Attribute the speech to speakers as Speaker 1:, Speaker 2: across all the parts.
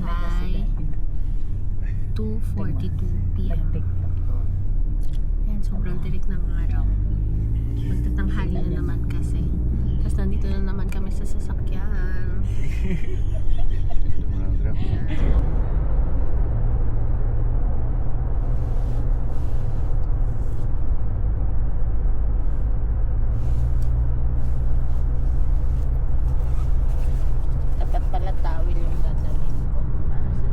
Speaker 1: ay 2:42 p.m. Ayan, sobrang tirik ng araw. Magtatanghali na naman kasi. Tapos nandito na naman kami sa sasakyan. Dapat pala tawil yung dadalhin ko para sa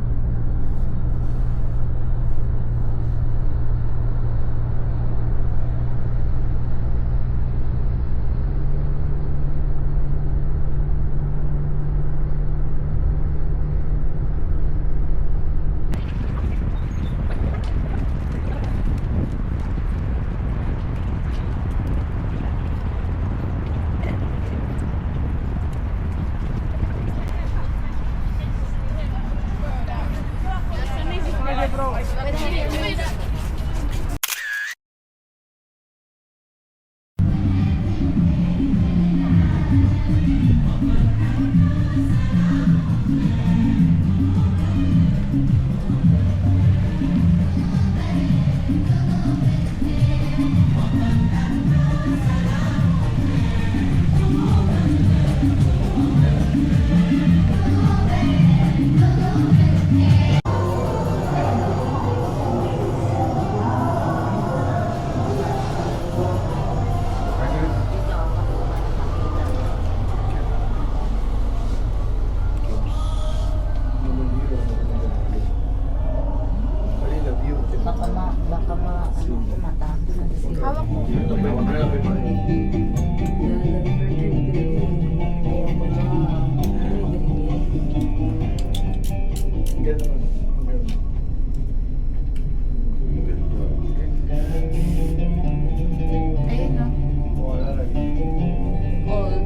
Speaker 1: hawak mo. Ayun na. All.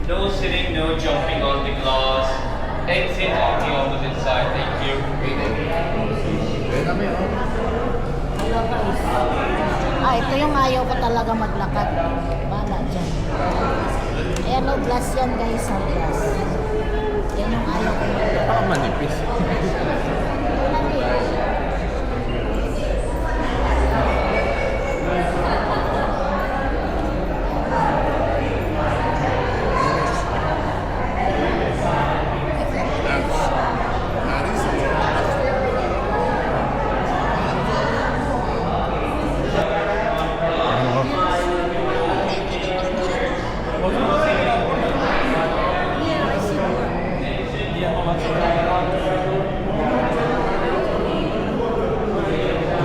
Speaker 2: No sitting, no jumping on the glass. Exit on the opposite side. Thank you.
Speaker 1: Ito yung ayaw ko talaga maglakad. Bala dyan. Ayan o, glass yan guys, ang glass. Yan yung ayaw ko maglakad.
Speaker 3: Baka manipis.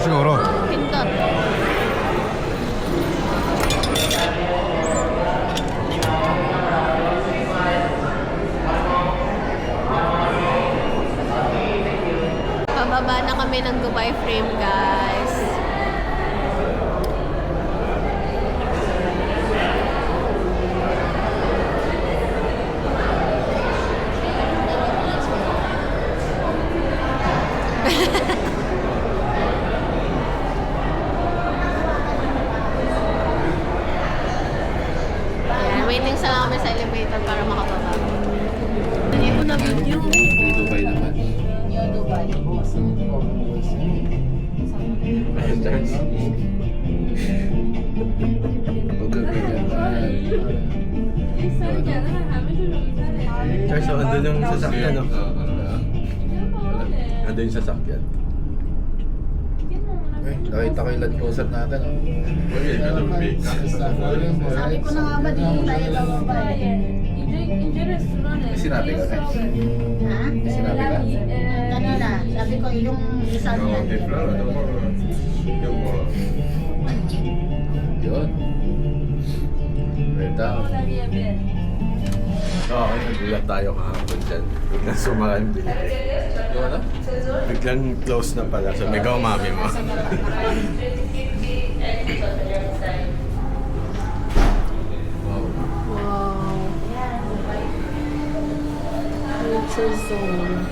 Speaker 4: Siguro.
Speaker 1: Pindot. Pababa na kami ng Dubai Frame, guys. Ayan, waiting sa lang kami sa elevator para makababa. Hindi ko na video.
Speaker 3: Hindi Dubai naman.
Speaker 1: New Dubai.
Speaker 3: Ayun, Charles. Huwag ka ganyan. Charles, so andun yung sasakyan, no? Andun yung sasakyan. Eh, nakita ko yung Land Cruiser natin, no?
Speaker 1: Sabi ko na nga ba, di tayo bababa eh.
Speaker 3: May sinabi ka, eh?
Speaker 1: Ha?
Speaker 3: May sinabi ka?
Speaker 1: Kanina, sabi ko yung isa niyan.
Speaker 3: Yun. Right down. Oo, nagulat tayo kahapon dyan. Biglang sumara yung bilik. Yung ano? Biglang close na pala. So, mega umami mo. Wow.
Speaker 1: Wow. Nature zone.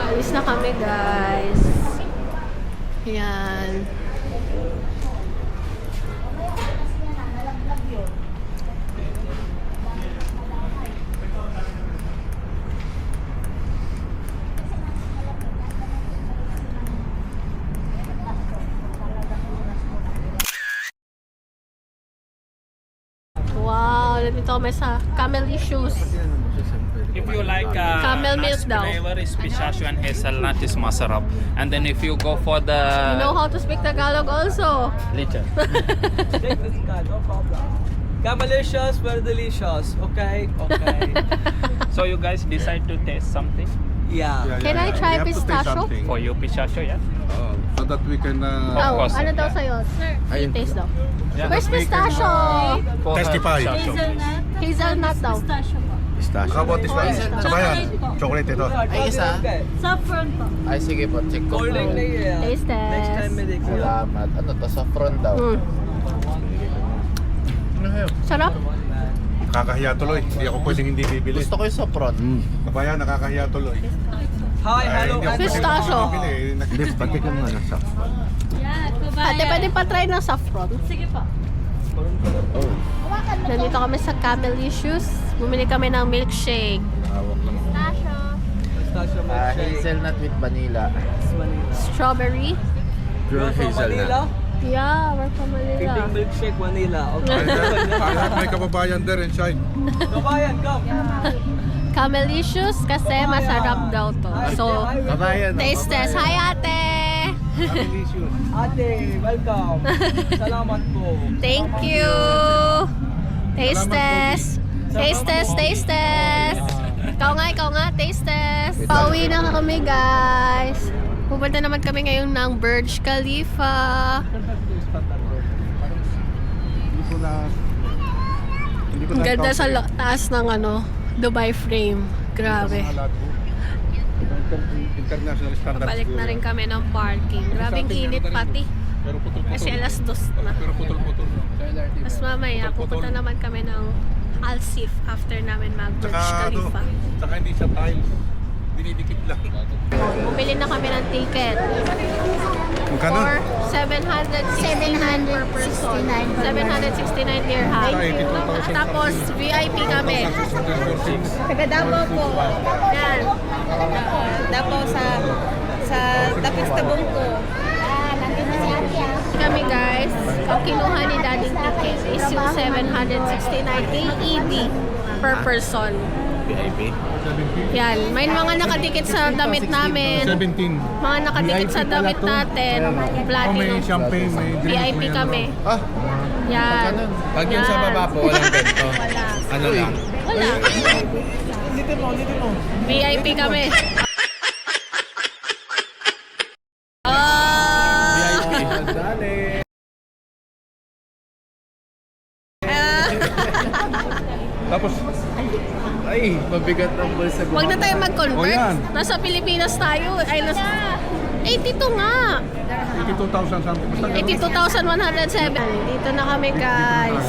Speaker 1: Alis na kami, guys. Yan. Wow, nandito kami sa Camelicious.
Speaker 4: If you like
Speaker 1: Camel milk
Speaker 4: nuts
Speaker 1: daw.
Speaker 4: flavor is pistachio and hazelnut is masarap. And then if you go for the
Speaker 1: You know how to speak Tagalog also.
Speaker 4: little.
Speaker 5: No problem. Camelicious, very delicious. Okay, okay.
Speaker 4: So you guys decide to taste something
Speaker 5: Yeah.
Speaker 1: Can I try
Speaker 3: We have to taste
Speaker 1: pistachio?
Speaker 3: something.
Speaker 4: for you pistachio, yeah?
Speaker 3: So that we can...
Speaker 1: Oh,
Speaker 4: course,
Speaker 1: ano daw
Speaker 4: yeah.
Speaker 1: sa'yo? Sir,
Speaker 3: Ayun.
Speaker 1: taste daw.
Speaker 4: Yeah.
Speaker 1: Where's pistachio?
Speaker 4: For her
Speaker 3: Testify.
Speaker 4: pistachio.
Speaker 1: Hazelnut daw.
Speaker 3: Pistachio. How about this one? Saka yan. Chocolate ito.
Speaker 5: Ay, isa?
Speaker 6: Saffron po.
Speaker 7: Ay, sige po, check ko
Speaker 5: Cold
Speaker 7: po.
Speaker 5: drink na yun.
Speaker 1: Taste test.
Speaker 5: Next time, medic.
Speaker 7: Salamat. Ano to, saffron daw.
Speaker 1: Sarap.
Speaker 8: Nakakahiya tuloy. Hindi ako pwedeng hindi bibili.
Speaker 7: Gusto ko yung saffron.
Speaker 8: Kabayan, nakakahiya tuloy.
Speaker 5: Hi, hello.
Speaker 8: Hindi ako pwedeng
Speaker 1: Pistachio.
Speaker 8: bibili.
Speaker 3: Hindi, patikin mo na sa...
Speaker 6: Yan, kabayan.
Speaker 1: Ate, pwede pa try ng saffron.
Speaker 6: Sige po.
Speaker 1: Nandito kami sa Camelicious. Bumili kami ng milkshake.
Speaker 5: Pistachio milkshake.
Speaker 7: Hazelnut with vanilla.
Speaker 1: Strawberry.
Speaker 3: Pure
Speaker 5: You're from
Speaker 3: hazelnut.
Speaker 5: Manila?
Speaker 1: Yeah, we're from
Speaker 5: Piping
Speaker 1: Manila.
Speaker 5: milkshake, Manila. Okay.
Speaker 8: May kababayan there inside.
Speaker 5: Kabayan, come.
Speaker 1: Camelicious kasi masarap daw to. So,
Speaker 3: Kabayan.
Speaker 1: taste test. Hi, ate!
Speaker 8: Delicious.
Speaker 5: Ate, welcome. Salamat po.
Speaker 1: Thank you! Taste test! Taste test, taste test! Ikaw nga, taste test! Pauwi na kami, guys! Pupunta naman kami ngayon ng Burj Khalifa.
Speaker 8: Hindi ko na... Hindi ko
Speaker 1: Ang
Speaker 8: na...
Speaker 1: ganda sa taas ng Dubai frame. Grabe.
Speaker 8: International standards.
Speaker 1: Balik na rin kami ng parking. Grabing init pati.
Speaker 8: Pero putol-putol.
Speaker 1: Kasi alas 2 na.
Speaker 8: Pero putol-putol.
Speaker 1: Mas mamaya, pupunta naman kami ng Al Sif after namin mag-Burj
Speaker 8: Tsaka
Speaker 1: Khalifa.
Speaker 8: Tsaka hindi siya tiles. Dinidikit lang.
Speaker 1: Bumili na kami ng ticket
Speaker 8: Magkano?
Speaker 1: for 769 per person. 769 dirham. Tapos VIP kami.
Speaker 6: Taga Davao po.
Speaker 1: Yan.
Speaker 6: Davao sa Tapis Tabong ko. Nandito si Ate
Speaker 1: Kami guys, ang kinuha ni Daddy ticket is yung 769 AED per person.
Speaker 3: VIP?
Speaker 1: Yan. May mga nakadikit sa damit namin.
Speaker 8: 17.
Speaker 1: Mga nakadikit sa damit natin.
Speaker 8: Oh, may
Speaker 1: Platinum.
Speaker 8: champagne, may drink,
Speaker 1: VIP
Speaker 8: may
Speaker 1: kami.
Speaker 3: Ah,
Speaker 1: Yan.
Speaker 3: pag yung sa baba po, walang ganito.
Speaker 1: Wala.
Speaker 3: Ano lang?
Speaker 1: Wala. VIP kami.
Speaker 8: Tapos,
Speaker 3: Ay, mabigat ang bulsa ko.
Speaker 1: Huwag na tayo
Speaker 8: Oh,
Speaker 1: mag-convert.
Speaker 8: yan.
Speaker 1: Nasa Pilipinas tayo. Ay, 82 nga.
Speaker 8: 82,000 something. Basta ganun.
Speaker 1: 82,107. Dito na kami, guys.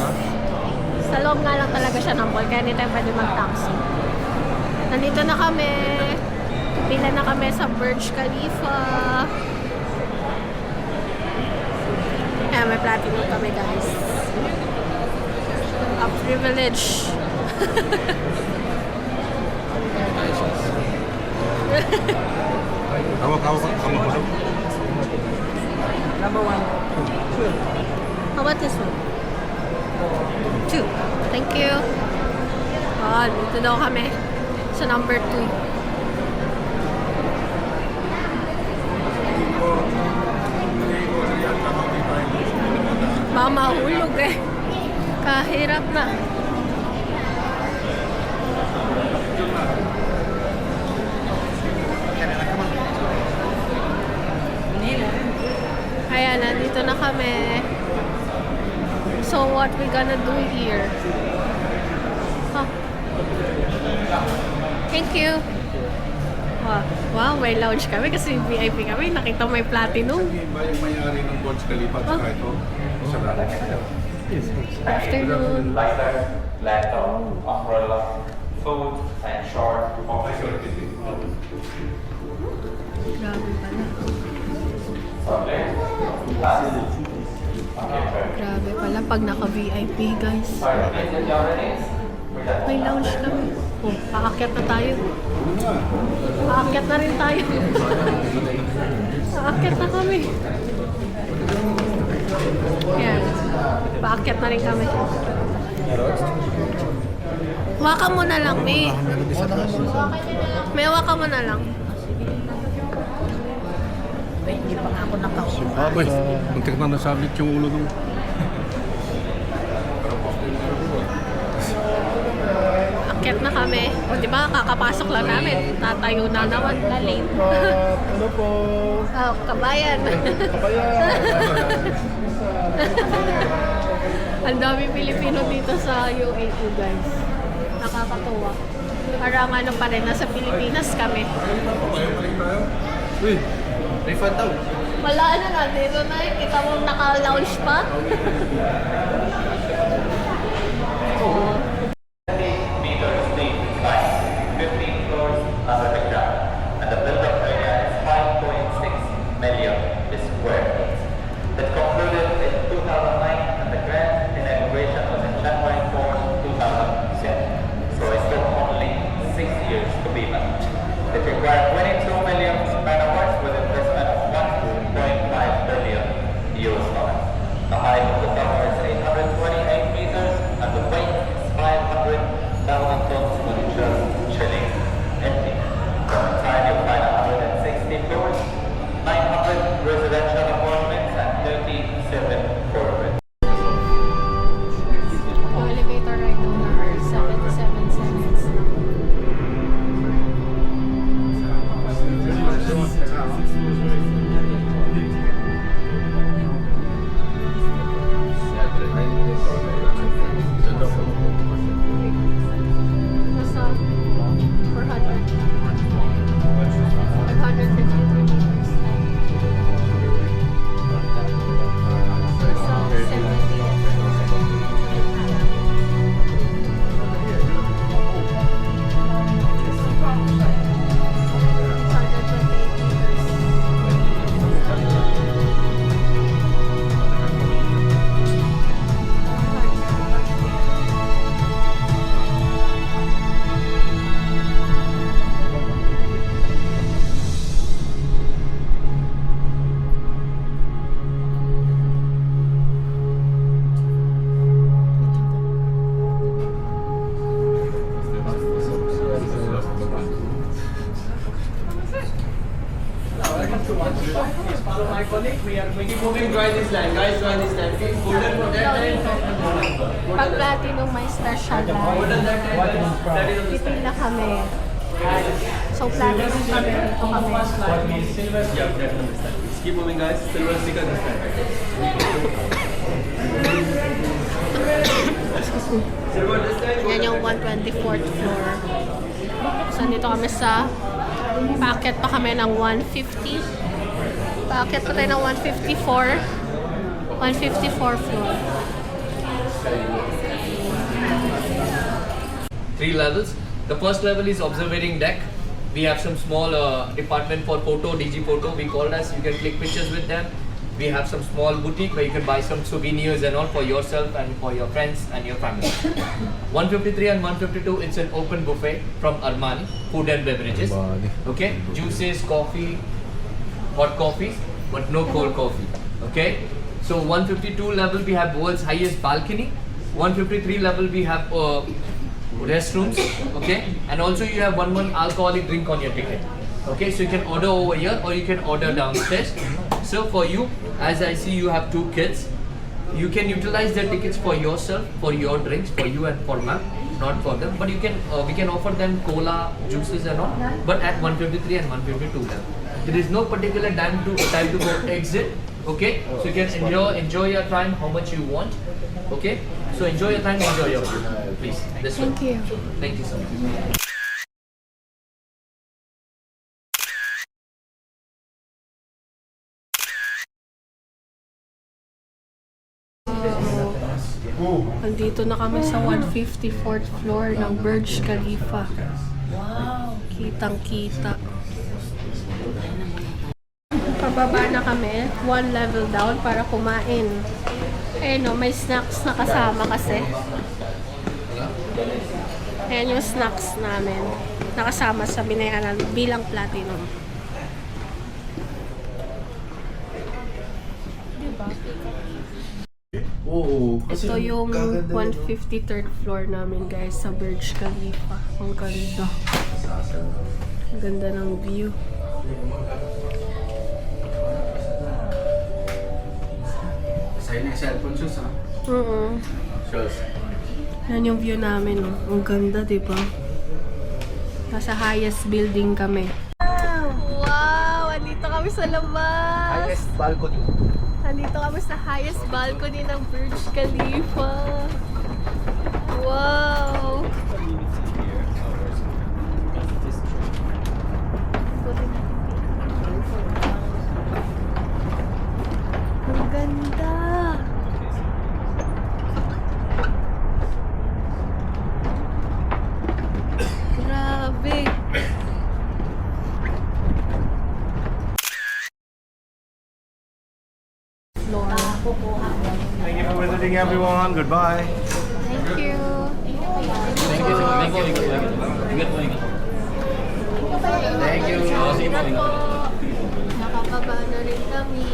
Speaker 1: Sa loob nga lang talaga siya ng mall. Kaya hindi tayo pwede mag-taxi. Nandito na kami. Pila na kami sa Burj Khalifa. Kaya may platinum kami, guys. A privilege.
Speaker 8: Hawak.
Speaker 5: Number one.
Speaker 1: How about this one? 2. Thank you. Oh, dito daw kami. Sa number 2.
Speaker 8: Hindi ko
Speaker 1: mahulog eh. Kahirap na. Ayan, nandito na kami. So what we gonna do here? Huh. Thank you. Wow, may lounge kami kasi VIP kami. Nakita may platinum.
Speaker 8: May-ari ng Burj Khalifa at saka ito. Sa lahat.
Speaker 1: Afternoon.
Speaker 2: Lighter, lantern, umbrella, food, and short.
Speaker 1: Grabe pala.
Speaker 2: Okay.
Speaker 1: Grabe pala pag naka-VIP, guys. May lounge kami. Oh, aakyat na tayo. Aakyat na rin tayo. Aakyat na kami. Yan. Paakyat na rin kami. Wakan mo na lang, May. May wakan mo na lang.
Speaker 8: Abay, muntik na nasabit yung ulo nung...
Speaker 1: Akyat na kami. O, di ba, kakapasok lang namin. Tatayo na naman. Lalim.
Speaker 7: Ano po?
Speaker 1: Oh, kabayan. Ang dami Pilipino dito sa UAE, guys. Nakakatuwa. Parang ano pa rin, nasa Pilipinas kami.
Speaker 3: Uy, refund daw.
Speaker 1: Wala na dito na eh. Kita mo naka-lounge pa.
Speaker 2: Meters deep, like 15 floors under the ground, and the built-up area is 5.6 million square feet. It concluded in 2009, and the grand inauguration was in January 4, 2007. So it took only 6 years to be built. It required 22 million man-hours with investment of 1.5 billion US dollars. The height of the tower is 828 meters, and the weight is 500,000 tons when just chilling empty. From inside you'll find 160 floors, 900 residential apartments, and 37 corporate.
Speaker 1: Yung elevator right now are 77 seconds. Nasa 400. 553 meters. Nasa 78 Pag platinum may star siya lang. Pipila kami. So platinum kami dito kami.
Speaker 5: Keep moving guys. Silver sticker this time. Silver this time.
Speaker 1: Yan yung 124th floor. So dito kami sa paakyat pa kami ng 150. Paakyat pa tayo ng 154 floor.
Speaker 2: 3 levels. The first level is observing deck. We have some small department for photo, DG photo. We called us. You can click pictures with them. We have some small boutique where you can buy some souvenirs and all for yourself and for your friends and your family. 153 and 152, it's an open buffet from Armani, food and beverages. Okay, juices, coffee, hot coffees, but no cold coffee. Okay, so 152 level we have world's highest balcony. 153 level we have restrooms. Okay, and also you have one alcoholic drink on your ticket. Okay, so you can order over here or you can order downstairs. So for you, as I see you have 2 kids,
Speaker 9: You can utilize the tickets for yourself, for your drinks, for you and for ma'am, not for them. But you can, we can offer them cola, juices and all, but at 153 and 152 level. There is no particular time to go exit. Okay, so you can enjoy your time how much you want. Okay, so enjoy your time, enjoy your food, please. This way.
Speaker 1: Thank you.
Speaker 9: Thank you so much.
Speaker 1: Andito na kami sa 154th floor ng Burj Khalifa. Wow! Kitang-kita. Pababa na kami, one level down para kumain. Eh no, may snacks na kasama kasi. Ayan yung snacks namin. Nakasama sa binayaran bilang platinum.
Speaker 3: Oo.
Speaker 1: Ito yung 153rd floor namin guys sa Burj Khalifa. Ang ganda. Ang ganda ng view.
Speaker 3: Sa'yo na yung cellphone shoes, ha? Shoes.
Speaker 1: Yan yung view namin. Oh. Ang ganda, diba? Nasa highest building kami. Wow! Andito kami sa labas!
Speaker 7: Highest balcony.
Speaker 1: Andito kami sa highest balcony ng Burj Khalifa. Wow! Ang ganda! Grabe! Floor.
Speaker 8: Thank you for visiting everyone. Goodbye.
Speaker 1: Thank you.
Speaker 9: Thank you.
Speaker 7: Thank you.
Speaker 1: Nakakaba na rin kami.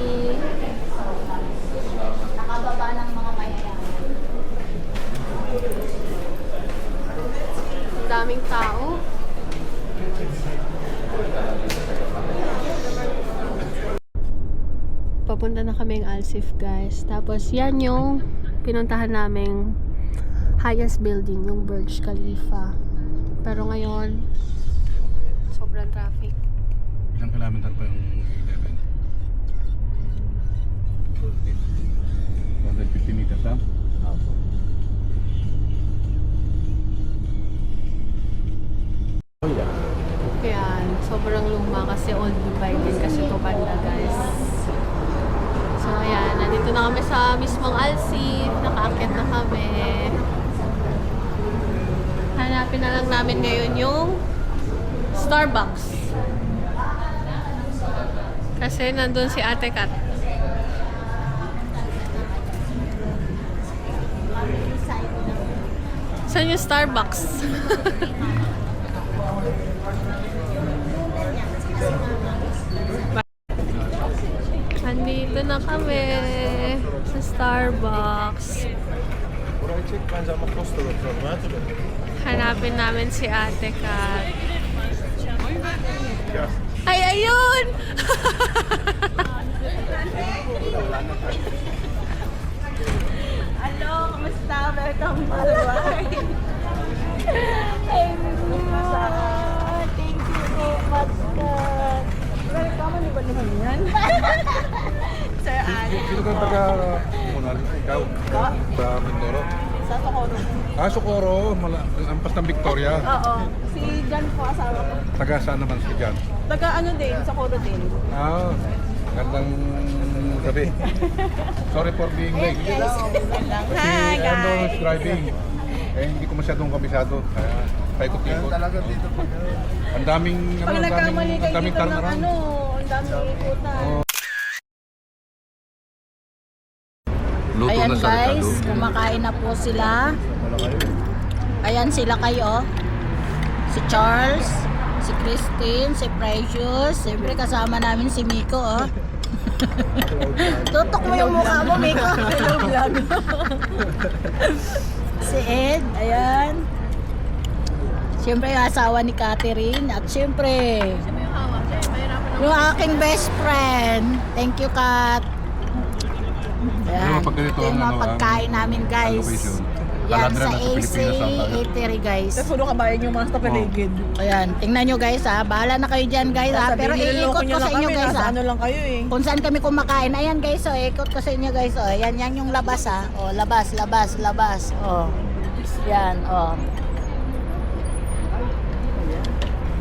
Speaker 6: Nakababa ng mga mayayaman.
Speaker 1: Ang daming tao. Papunta na kaming Alsif guys. Tapos yan yung pinuntahan naming highest building, yung Burj Khalifa. Pero ngayon, sobrang traffic.
Speaker 8: Ilang kilometer pa yung 11? 150 meters, ha?
Speaker 1: Yan, sobrang luma kasi old Dubai din kasi ito banda guys. So ayan, nandito na kami sa mismong Alsif, nakaakyat na kami. Hanapin na lang namin ngayon yung Starbucks. Kasi nandun si Ate Kat. Saan yung Starbucks? Andito na kami sa Starbucks. Hanapin namin si Ate Kat. Ay, ayun!
Speaker 6: Hello, kamusta? Welcome to Dubai. Thank you so much, God. Welcome, ano ba naman yan? Sir Anne.
Speaker 8: Sino kang taga-Munal? Ikaw? Sa Mindoro?
Speaker 6: Sa Socorro.
Speaker 8: Ah, Socorro. Ampas ng Victoria.
Speaker 6: Oo. Si Jan po, asawa ko.
Speaker 8: Taga saan naman si Jan?
Speaker 6: Taga ano din, Socorro din.
Speaker 8: Ah, gandang gabi. Sorry for being late. Kasi
Speaker 6: Hi,
Speaker 8: Ando
Speaker 6: guys.
Speaker 8: is driving. Eh, hindi ko masyadong kabisado. Kaya paikot-ikot. Ang daming,
Speaker 6: Pag nagkamali kayo
Speaker 8: ang daming
Speaker 6: dito ng
Speaker 8: turnaround.
Speaker 6: ano, ang daming ikutan.
Speaker 3: Luto
Speaker 10: Ayan
Speaker 3: na sa
Speaker 10: guys,
Speaker 3: Ricardo.
Speaker 10: kumakain na po sila. Ayan sila kayo. Si Charles, si Christine, si Precious. Siyempre kasama namin si Miko, oh. Tutok mo yung mukha mo, Miko. Hello, vlog. Si Ed, ayan. Siyempre yung asawa ni Catherine. At siyempre, yung aking best friend. Thank you, Kat. Ayan.
Speaker 8: Pag ganito
Speaker 10: Ito yung
Speaker 8: ang,
Speaker 10: mga
Speaker 8: ano,
Speaker 10: pagkain namin guys.
Speaker 8: location.
Speaker 10: Yan
Speaker 8: Lahat na
Speaker 10: sa
Speaker 8: nasa
Speaker 10: AC
Speaker 8: Pilipinas ang tayo.
Speaker 10: Eatery guys.
Speaker 6: Tapos puro kabayan yung mga sa paligid.
Speaker 10: Ayan, tingnan nyo guys ha. Bahala na kayo dyan guys ha. Pero iikot ko sa inyo guys ha.
Speaker 6: Ano lang kayo eh.
Speaker 10: Kung saan kami kumakain. Ayan guys, oh, ikot ko sa inyo guys. Oh. Yan yung labas ha. Oh, labas. Oh. Yan, oh.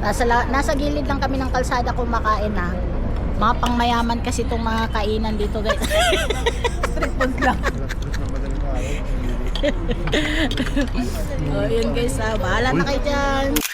Speaker 10: Nasa gilid lang kami ng kalsada kumakain ha. Mga pangmayaman kasi itong mga kainan dito guys.
Speaker 6: Street food lang.
Speaker 10: Oh, yun guys ha. Bahala na kayo dyan.